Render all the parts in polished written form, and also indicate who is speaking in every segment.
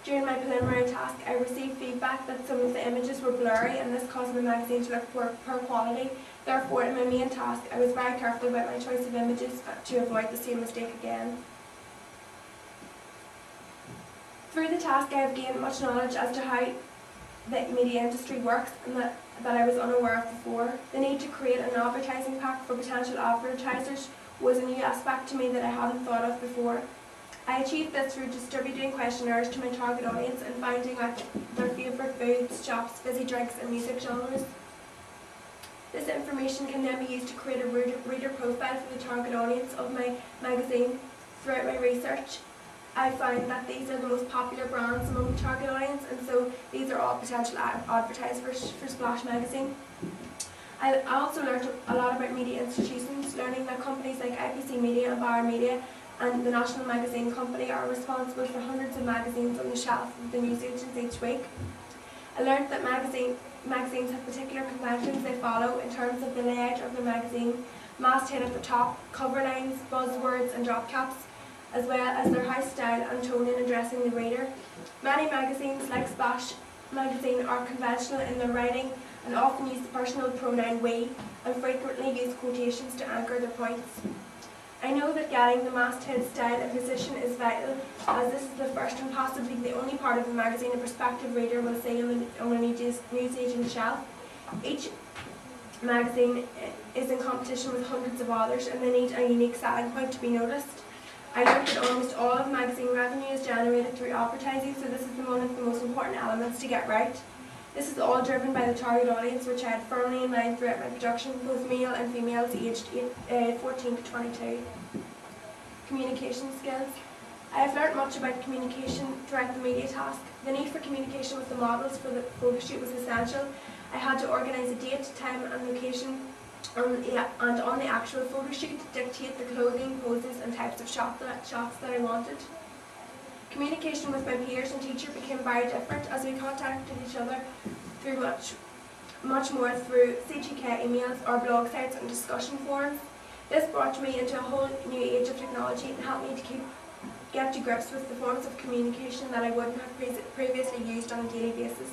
Speaker 1: During my preliminary task, I received feedback that some of the images were blurry and this caused the magazine to look poor quality. Therefore, in my main task, I was very careful about my choice of images to avoid the same mistake again. Through the task, I have gained much knowledge as to how the media industry works and that I was unaware of before. The need to create an advertising pack for potential advertisers was a new aspect to me that I hadn't thought of before. I achieved this through distributing questionnaires to my target audience and finding out their favourite foods, shops, fizzy drinks and music genres. This information can then be used to create a reader profile for the target audience of my magazine. Throughout my research, I found that these are the most popular brands among the target audience, and so these are all potential advertisers for Splash magazine. I also learned a lot about media institutions, learning that companies like IPC Media and Bauer Media and the National Magazine Company are responsible for hundreds of magazines on the shelf of the newsagents each week. I learned that magazines have particular conventions they follow in terms of the layout of the magazine, masthead at the top, cover lines, buzzwords and drop caps, as well as their house style and tone in addressing the reader. Many magazines, like Splash magazine, are conventional in their writing and often use the personal pronoun we and frequently use quotations to anchor their points. I know that getting the masthead style and position is vital, as this is the first and possibly the only part of the magazine a prospective reader will see on a newsagent shelf. Each magazine is in competition with hundreds of others and they need a unique selling point to be noticed. I learned that almost all of magazine revenue is generated through advertising, so this is one of the most important elements to get right. This is all driven by the target audience, which I had firmly in mind throughout my production, both male and females aged 14 to 22. Communication skills. I have learnt much about communication throughout the media task. The need for communication with the models for the photo shoot was essential. I had to organise a date, time and location, and on the actual photo shoot dictate the clothing, poses and types of shots that I wanted. Communication with my peers and teacher became very different as we contacted each other through much more through CGK emails or blog sites and discussion forums. This brought me into a whole new age of technology and helped me to get to grips with the forms of communication that I wouldn't have previously used on a daily basis.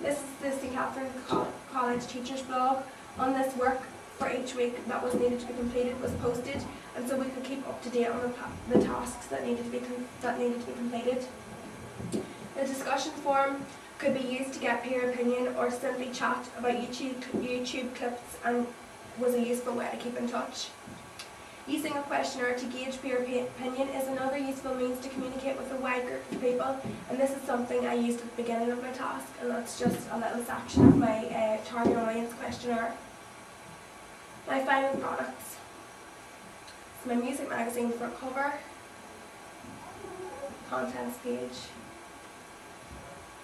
Speaker 1: This is the St. Catherine's College Teachers blog. On this, work for each week that was needed to be completed was posted, and so we could keep up to date on the tasks that needed to be completed. The discussion forum could be used to get peer opinion or simply chat about YouTube clips, and was a useful way to keep in touch. Using a questionnaire to gauge peer opinion is another useful means to communicate with a wide group of people, and this is something I used at the beginning of my task, and that's just a little section of my target audience questionnaire. My final products. It's my music magazine for a cover, contents page,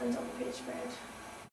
Speaker 1: and double page spread.